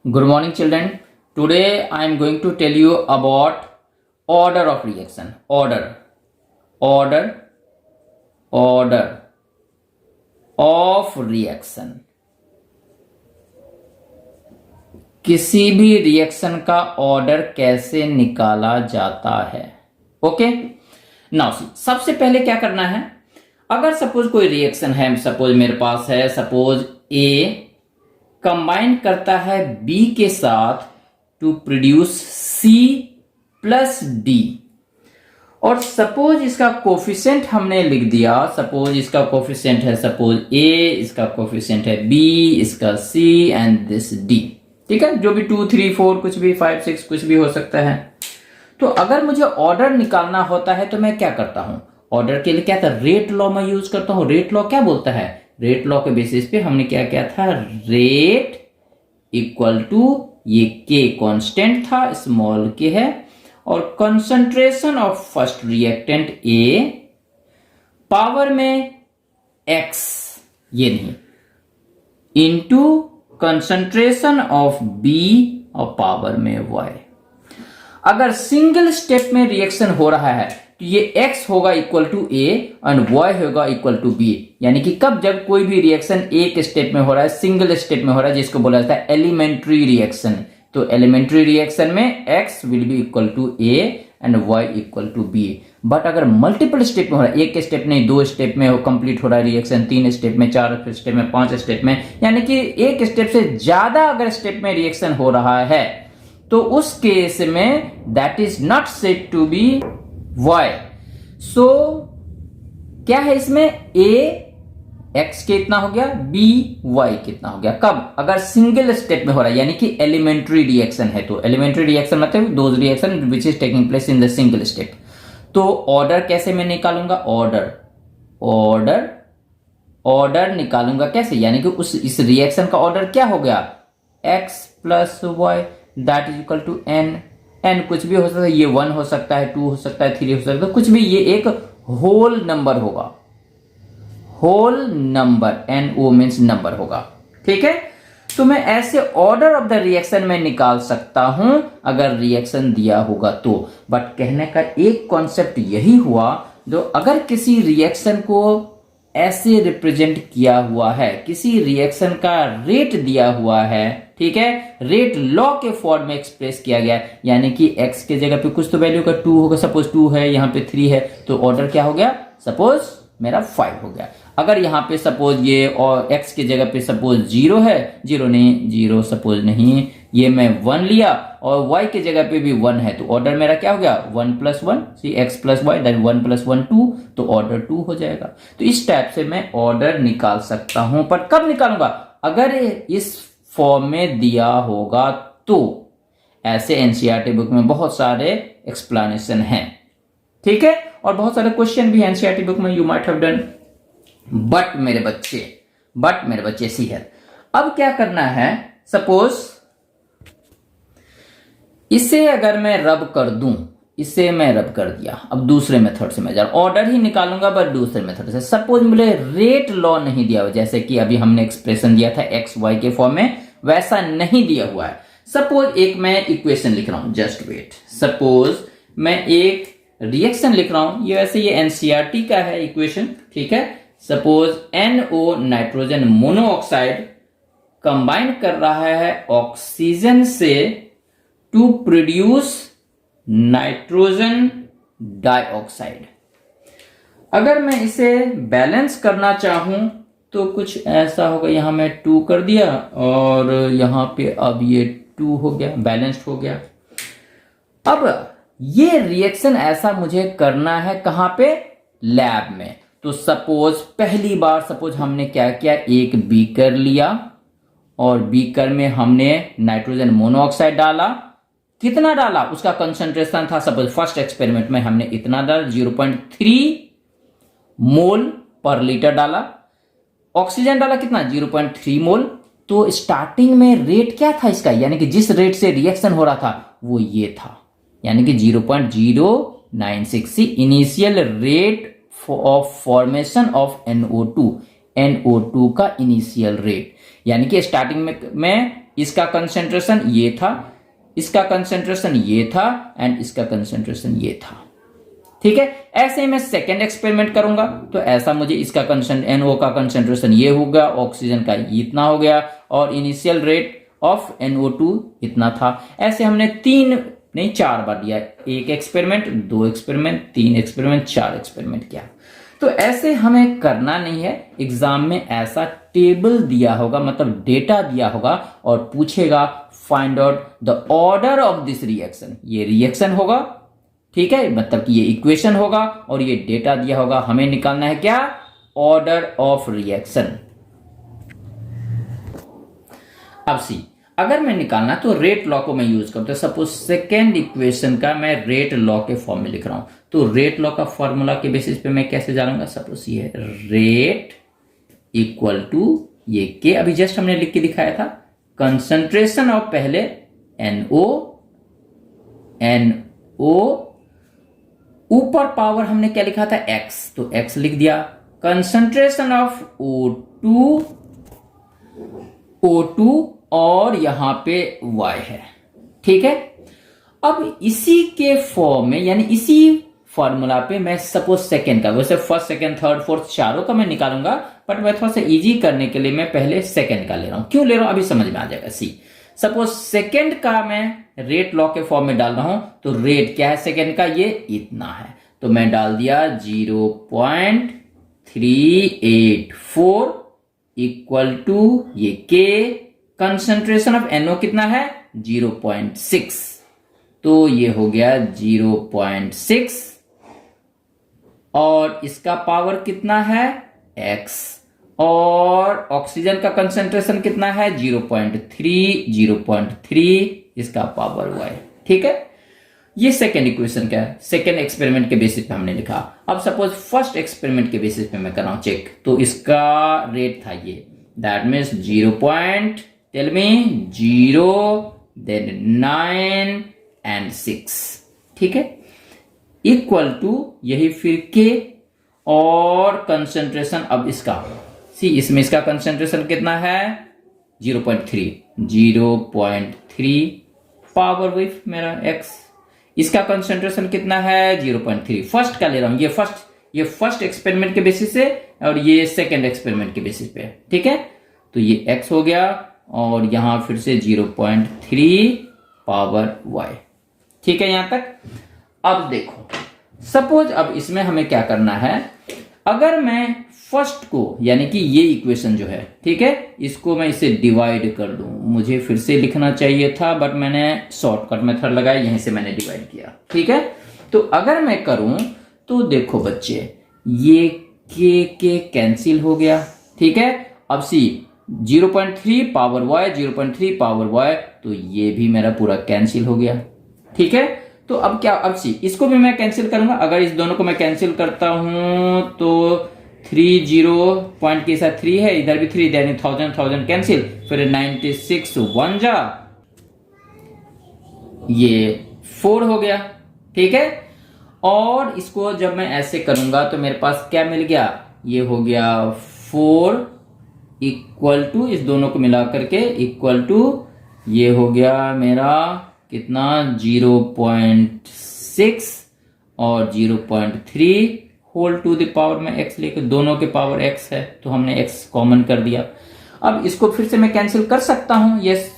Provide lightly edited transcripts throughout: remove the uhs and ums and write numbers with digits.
Good morning, children. Today I am going to tell you about order of reaction. Order of reaction. किसी भी reaction का order कैसे निकाला जाता है. ओके, नाउ सबसे पहले क्या करना है. अगर सपोज कोई रिएक्शन है, सपोज मेरे पास है, सपोज ए कंबाइन करता है बी के साथ to produce C plus D, और सपोज इसका कोफिशिएंट हमने लिख दिया. सपोज इसका कोफिशिएंट है, सपोज ए, इसका कोफिशिएंट है बी, इसका सी एंड दिस डी. ठीक है, जो भी 2, 3, 4 कुछ भी 5, 6 कुछ भी हो सकता है. तो अगर मुझे ऑर्डर निकालना होता है तो मैं क्या करता हूं. ऑर्डर के लिए क्या था, रेट लॉ में यूज करता हूं. रेट लॉ क्या बोलता है, रेट लॉ के बेसिस पे हमने क्या किया था, रेट इक्वल टू ये के कांस्टेंट था, स्मॉल के है, और concentration of first reactant A power में एक्स, ये नहीं, इनटू कंसंट्रेशन ऑफ बी और पावर में वाई. अगर सिंगल स्टेप में रिएक्शन हो रहा है तो ये x होगा equal to A and y होगा इक्वल टू बी. यानी कि कब, जब कोई भी रिएक्शन एक स्टेप में हो रहा है, सिंगल स्टेप में हो रहा है, जिसको बोला जाता है एलिमेंट्री रिएक्शन. तो एलिमेंट्री रिएक्शन में x will be equal to A and y equal to B. But अगर मल्टीपल स्टेप में हो रहा है, एक स्टेप नहीं 2 स्टेप में कंप्लीट हो रहा है रिएक्शन, 3 स्टेप में, 4 स्टेप में, 5 स्टेप में, यानी कि एक स्टेप से ज्यादा अगर स्टेप में रिएक्शन हो रहा है तो उस केस में that is not said to be y. So क्या है इसमें, a x कितना हो गया, b y कितना हो गया. कब, अगर सिंगल स्टेप में हो रहा है, यानी कि एलिमेंट्री रिएक्शन है. तो एलिमेंट्री रिएक्शन मतलब those reaction which is taking place in the single step. तो ऑर्डर कैसे मैं निकालूंगा, ऑर्डर निकालूंगा कैसे, यानी कि इस रिएक्शन का ऑर्डर क्या हो गया, x plus Y that is equal to n. n कुछ भी हो सकता है, ये 1 हो सकता है, 2 हो सकता है, 3 हो सकता है, कुछ भी, ये एक होल नंबर होगा, whole number, NO means number होगा. ठीक है, तो मैं ऐसे ऑर्डर ऑफ द रिएक्शन में निकाल सकता हूं अगर रिएक्शन दिया होगा तो. बट कहने का एक कॉन्सेप्ट यही हुआ, जो अगर किसी रिएक्शन को ऐसे रिप्रेजेंट किया हुआ है, किसी रिएक्शन का रेट दिया हुआ है, ठीक है, रेट लॉ के फॉर्म में एक्सप्रेस किया गया, यानी कि x के जगह पे कुछ तो वैल्यू का 2 होगा, सपोज 2 है, यहाँ पे 3 है, तो ऑर्डर क्या हो गया, सपोज मेरा 5 हो गया. अगर यहाँ पे सपोज ये और x के जगह पे सपोज 0 है, 0 नहीं, 0 सपोज नहीं, ये मैं 1 लिया और y के जगह पे भी 1 है, तो ऑर्डर मेरा क्या हो गया, 1 plus 1, C x plus Y that 1 plus 1 2, तो ऑर्डर 2 हो जाएगा. तो इस टाइप से मैं ऑर्डर निकाल सकता हूं. पर कब निकालूंगा, अगर इस फॉर्म में दिया होगा तो. ऐसे एनसीईआरटी बुक में बहुत सारे एक्सप्लेनेशन हैं, ठीक है, और बहुत सारे क्वेश्चन भी एनसीईआरटी बुक में you might have done. But मेरे बच्चे सी है, अब क्या करना है, सपोज इसे अगर मैं रब कर दूं, इसे मैं रब कर दिया, अब दूसरे मेथड से मैं ऑर्डर ही निकालूंगा, बट दूसरे मेथड से. सपोज मुझे रेट लॉ नहीं दिया हुआ, जैसे कि अभी हमने एक्सप्रेशन दिया था एक्स वाई के फॉर्म में, वैसा नहीं दिया हुआ है. सपोज एक मैं इक्वेशन लिख रहा हूं, जस्ट वेट, सपोज मैं एक रिएक्शन लिख रहा हूं, ये वैसे ये एनसीईआरटी का है इक्वेशन, ठीक है. Suppose NO nitrogen monoxide combine कर रहा है ऑक्सीजन से टू प्रोड्यूस नाइट्रोजन डाइऑक्साइड. अगर मैं इसे बैलेंस करना चाहूं तो कुछ ऐसा होगा, यहां मैं 2 कर दिया और यहां पे अब ये 2 हो गया, बैलेंस्ड हो गया. अब ये रिएक्शन ऐसा मुझे करना है कहां पे, लैब में. तो सपोज पहली बार सपोज हमने क्या किया, एक बीकर लिया और बीकर में हमने नाइट्रोजन मोनोऑक्साइड डाला. कितना डाला, उसका कंसंट्रेशन था, सपोज फर्स्ट एक्सपेरिमेंट में हमने इतना डाला, 0.3 मोल पर लीटर डाला. ऑक्सीजन डाला कितना, 0.3 मोल. तो स्टार्टिंग में रेट क्या था इसका, यानी कि जिस रेट से रिएक्शन हो रहा था वो ये था, यानी कि 0.096 initial rate of formation of NO2 का इनिशियल रेट. यानी कि स्टार्टिंग में इसका कंसेंट्रेशन ये था, इसका कंसेंट्रेशन ये था एंड इसका कंसेंट्रेशन ये था। ठीक है, ऐसे ही मैं सेकेंड एक्सपेरिमेंट करूंगा तो ऐसा मुझे इसका NO का कंसेंट्रेशन ये होगा, ऑक्सीजन का इतना हो गया और इनिशियल रेट ऑफ NO2 इतना था। ऐसे हमने 4 बार दिया, 1 एक्सपेरिमेंट, 2 एक्सपेरिमेंट, 3 एक्सपेरिमेंट, 4 एक्सपेरिमेंट किया। तो ऐसे हमें करना नहीं है, एग्जाम में ऐसा टेबल दिया होगा, मतलब डेटा दिया होगा और पूछेगा find out the order of this reaction. ये रिएक्शन होगा, ठीक है, मतलब कि ये इक्वेशन होगा और ये डेटा दिया होगा, हमें निकालना है क्या, ऑर्डर ऑफ रिएक्शन। अब सी, अगर मैं निकालना तो रेट लॉ को मैं यूज करता हूं। सपोज सेकेंड इक्वेशन का मैं रेट लॉ के फॉर्म में लिख रहा हूं, तो रेट लॉ का फॉर्मूला के बेसिस पे मैं कैसे जानूंगा। सपोज ये रेट इक्वल टू ये के, अभी जस्ट हमने लिख के दिखाया था, कंसंट्रेशन ऑफ पहले NO, ऊपर पावर हमने क्या लिखा था X, तो X लिख दिया, कंसंट्रेशन ऑफ O2 और यहां पे Y है। ठीक है, अब इसी के फॉर्म में यानी इसी फॉर्मूला पे मैं सपोज सेकंड का, वैसे फर्स्ट सेकंड थर्ड फोर्थ चारों का मैं निकालूंगा, बट मैं थोड़ा सा इजी करने के लिए मैं पहले सेकंड का ले रहा हूं। क्यों ले रहा हूं अभी समझ में आ जाएगा। सी, सपोज सेकंड का मैं रेट लॉ के फॉर्म में डाल रहा हूं, तो रेट क्या है सेकंड का, ये इतना है, तो मैं डाल दिया 0.384 इक्वल टू ये के, कंसंट्रेशन ऑफ NO कितना है 0.6, तो ये हो गया 0.6 और इसका पावर कितना है X, और ऑक्सीजन का कंसंट्रेशन कितना है 0.3 इसका पावर Y। ठीक है, ये सेकेंड इक्वेशन क्या है, सेकेंड एक्सपेरिमेंट के बेसिस पे हमने लिखा। अब सपोज फर्स्ट एक्सपेरिमेंट के बेसिस पे मैं कर रहा हूं चेक, तो इसका रेट था ये, दैट मीन्स 0 then 9 and 6। ठीक है, इक्वल टू यही फिर के और कंसंट्रेशन, अब इसका सी, इसमें इसका कंसंट्रेशन कितना है 0.3 पावर विथ मेरा X, इसका कंसंट्रेशन कितना है 0.3, फर्स्ट का ले रहा हूं, ये फर्स्ट एक्सपेरिमेंट के बेसिस से और ये सेकेंड एक्सपेरिमेंट के बेसिस पे। ठीक है, तो ये X हो गया और यहां फिर से 0.3 पावर Y। ठीक है यहां तक। अब देखो, सपोज अब इसमें हमें क्या करना है, अगर मैं फर्स्ट को यानी कि ये इक्वेशन जो है, ठीक है, इसको मैं इसे डिवाइड कर दूं, मुझे फिर से लिखना चाहिए था बट मैंने शॉर्टकट मेथड लगाया, यहीं से मैंने डिवाइड किया। ठीक है, तो अगर मैं करूं तो देखो बच्चे, ये के कैंसिल हो गया। ठीक है, अब सी 0.3 पावर Y, 0.3 पावर Y, तो ये भी मेरा पूरा कैंसिल हो गया। ठीक है, तो अब क्या, अब सी इसको भी मैं कैंसिल करूंगा, अगर इस दोनों को मैं कैंसिल करता हूं तो 3 0 पॉइंट के साथ 3 है, इधर भी 3, यानी 1000 कैंसिल, फिर 96 1 जा, ये 4 हो गया। ठीक है, और इसको जब मैं ऐसे करूंगा तो मेरे पास क्या मिल गया, ये हो गया 4 इक्वल टू, इस दोनों को मिला करके इक्वल टू, ये हो गया मेरा कितना 0.6 और 0.3 होल टू द पावर में x लेकर, दोनों के पावर x है तो हमने x कॉमन कर दिया। अब इसको फिर से मैं कैंसिल कर सकता हूं, यस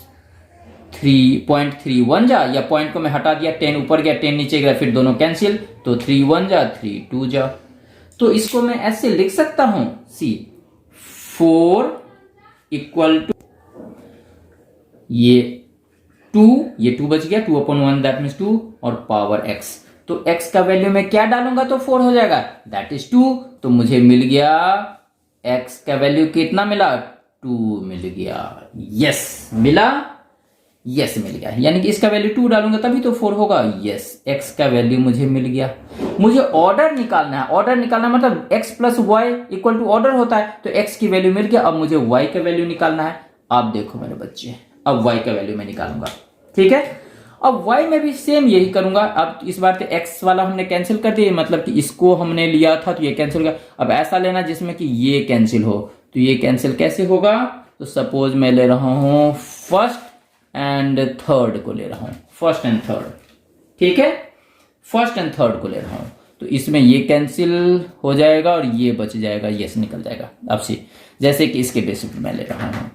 3.31 जा, या पॉइंट को मैं हटा दिया, 10 ऊपर गया 10 नीचे गया, फिर दोनों कैंसिल, तो 3 1 जा 3 2 जा, तो इसको मैं ऐसे लिख सकता हूं, सी 4 इक्वल टू ये 2, ये 2 बच गया, 2/1 दैट मीन्स 2 और पावर x, तो x का वैल्यू में क्या डालूंगा तो 4 हो जाएगा, दैट इज 2, तो मुझे मिल गया x का वैल्यू कितना मिला 2 मिल गया। यस मिला, यस मिल गया, यानी कि इसका वैल्यू 2 डालूंगा तभी तो 4 होगा। यस, x का वैल्यू मुझे मिल गया। मुझे ऑर्डर निकालना है, ऑर्डर निकालना मतलब x plus Y equal to order होता है, तो x की वैल्यू मिल गया, अब मुझे y का वैल्यू निकालना है। अब देखो मेरे बच्चे, अब y का वैल्यू मैं निकालूंगा। ठीक है, अब y में भी सेम यही करूंगा। अब इस बार तो x वाला हमने कैंसिल कर दिया, मतलब कि इसको हमने लिया था तो ये कैंसिल हो गया। अब ऐसा लेना जिसमें कि ये कैंसिल हो, तो ये कैंसिल कैसे होगा, तो सपोज मैं ले रहा हूं फर्स्ट एंड थर्ड को ले रहा हूं, फर्स्ट एंड थर्ड, ठीक है, फर्स्ट एंड थर्ड को ले रहा हूं, तो इसमें ये कैंसिल हो जाएगा और ये बच जाएगा, यस निकल जाएगा। अब सी जैसे कि इसके बेसिस पे मैं ले रहा हूं,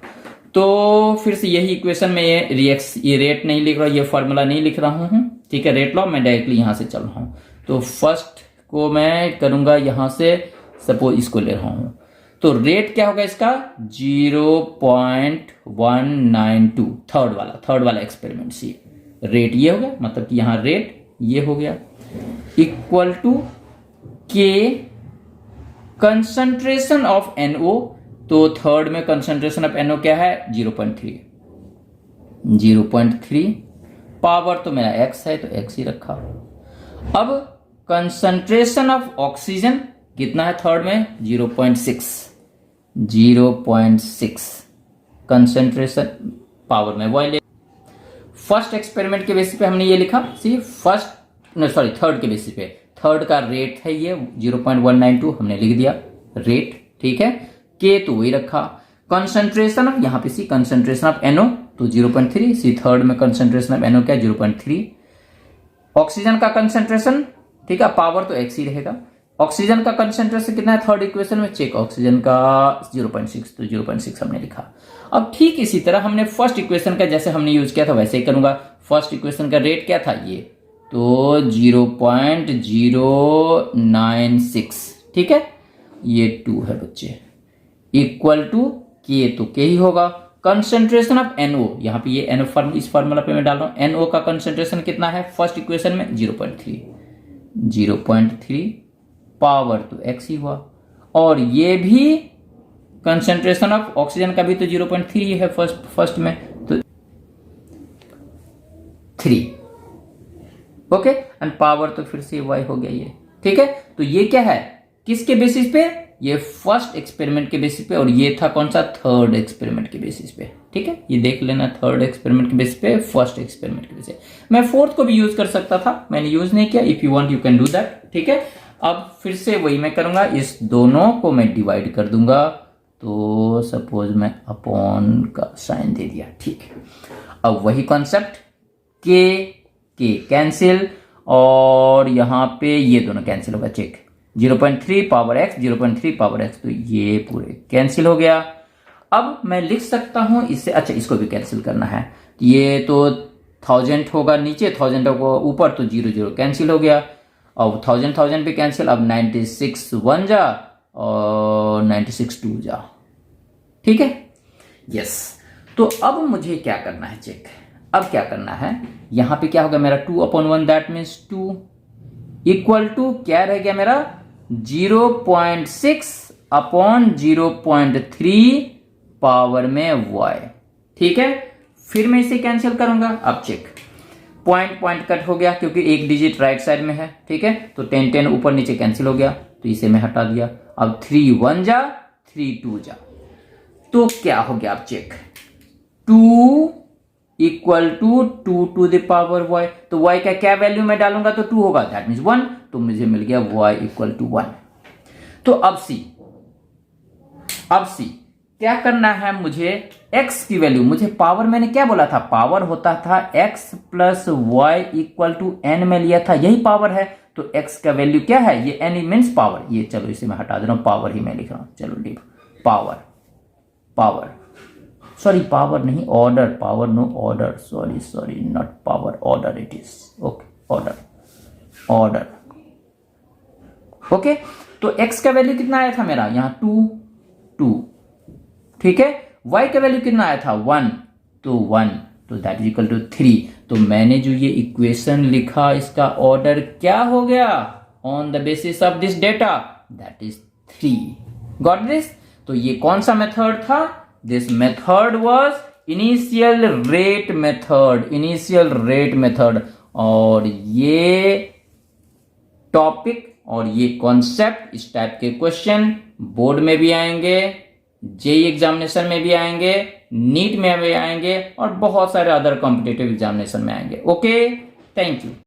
तो फिर से यही इक्वेशन में ये रेट नहीं लिख रहा, ये फॉर्मूला नहीं लिख रहा हूं, ठीक है, रेट लॉ मैं डायरेक्टली यहां से चल रहा हूं। तो फर्स्ट को मैं करूंगा यहां से, सपोज इसको ले रहा हूं, तो रेट क्या होगा इसका 0.192, थर्ड वाला एक्सपेरिमेंट सी रेट ये हो गया, मतलब कि यहां रेट ये हो गया, इक्वल टू के कंसंट्रेशन ऑफ NO, तो थर्ड में कंसंट्रेशन ऑफ NO क्या है 0.3, पावर तो मेरा x है तो x ही रखा। अब कंसंट्रेशन ऑफ ऑक्सीजन कितना है थर्ड में 0.6 कंसंट्रेशन, पावर में y। फर्स्ट एक्सपेरिमेंट के बेसिस पे हमने ये लिखा, सी थर्ड के बेसिस पे, थर्ड का रेट है ये 0.192 हमने लिख दिया रेट, ठीक है, के तो वही रखा, कंसंट्रेशन ऑफ यहाँ पे सी कंसंट्रेशन ऑफ NO तो 0.3, सी थर्ड में कंसंट्रेशन ऑफ NO क्या 0.3, ऑक्सीजन का कंसंट्रेशन, ठीक है, पावर तो x ही रहेगा, ऑक्सीजन का कंसंट्रेशन कितना है थर्ड इक्वेशन में, चेक ऑक्सीजन का 0.6, तो 0.6 हमने लिखा। अब ठीक इसी तरह हमने फर्स्ट इक्वेशन का जैसे हमने यूज किया था वैसे ही करूंगा। फर्स्ट इक्वेशन का रेट क्या था ये, तो 0.096, ठीक है, ये 2 है बच्चे, इक्वल टू के, तो के ही होगा, कंसंट्रेशन ऑफ NO, यहाँ पे ये NO इस फार्मूला पे मैं डाल रहा हूं, NO का कंसंट्रेशन कितना है फर्स्ट इक्वेशन में 0.3, पावर तो x ही हुआ, और ये भी कंसंट्रेशन ऑफ ऑक्सीजन का भी तो 0.3 है फर्स्ट में, तो 3, ओके, एंड पावर तो फिर से y हो गया ये, ठीक है। तो ये क्या है किसके बेसिस पे, ये फर्स्ट एक्सपेरिमेंट के बेसिस पे, और ये था कौन सा थर्ड एक्सपेरिमेंट के बेसिस पे, ठीक है, ये देख लेना थर्ड एक्सपेरिमेंट के बेसिस पे, फर्स्ट एक्सपेरिमेंट के बेसिस पे। मैं फोर्थ को भी यूज कर सकता था, मैंने यूज नहीं किया, if you want you can do that, ठीक है। अब फिर से वही मैं करूंगा, इस दोनों को मैं डिवाइड कर दूंगा, तो सपोज मैं अपॉन का साइन दे दिया, ठीक है। अब वही कॉन्सेप्ट, के कैंसिल, और यहां पे ये दोनों कैंसिल होगा, check 0.3 power x 0.3 power x, तो ये पूरे कैंसिल हो गया। अब मैं लिख सकता हूं इससे, अच्छा इसको भी कैंसिल करना है, ये तो 1000 होगा नीचे, 1000 होगा ऊपर, तो 0 कैंसिल हो गया, अब 1000 भी कैंसिल, अब 96 1 जा और 96 2 जा, ठीक है, यस। तो अब मुझे क्या करना है, चेक, अब क्या करना है, यहां पे क्या होगा मेरा 2/1, दैट मीन्स 2 इक्वल टू क्या रह गया मेरा 0.6/0.3 पावर में y, ठीक है। फिर मैं इसे कैंसिल करूंगा, अब चेक, पॉइंट कट हो गया क्योंकि एक डिजिट राइट साइड में है, ठीक है, तो 10 ऊपर नीचे कैंसिल हो गया, तो इसे मैं हटा दिया। अब 3 1 जा 3 2 जा, तो क्या हो गया, अब check 2 equal to 2 to the power y, तो y का क्या वैल्यू में डालूंगा तो 2 होगा, दैट मीन्स 1, तो मुझे मिल गया y इक्वल टू 1। तो अब सी क्या करना है मुझे, x की वैल्यू, मुझे पावर मैंने क्या बोला था, पावर होता था x plus y equal to n में लिया था, यही पावर है, तो x का वैल्यू क्या है, ये n मीन्स पावर, ये चलो इसे मैं हटा दे रहा हूं, पावर ही मैं लिख रहा हूं, चलो लीव पावर सॉरी पावर नहीं, order, power no order, sorry not power, order it is, okay, order, okay. तो x का वैल्यू कितना आया था मेरा यहां 2, ठीक है, y का वैल्यू कितना आया था 1, तो दैट इज इक्वल टू 3। तो मैंने जो ये इक्वेशन लिखा इसका ऑर्डर क्या हो गया on the basis of this data, that is 3, got this. तो ये कौन सा मेथड था, this method was initial rate method, और ये टॉपिक और ये कॉन्सेप्ट, इस टाइप के क्वेश्चन बोर्ड में भी आएंगे, जेई एग्जामिनेशन में भी आएंगे, नीट में भी आएंगे, और बहुत सारे अदर कॉम्पिटिटिव एग्जामिनेशन में आएंगे। Okay, thank you.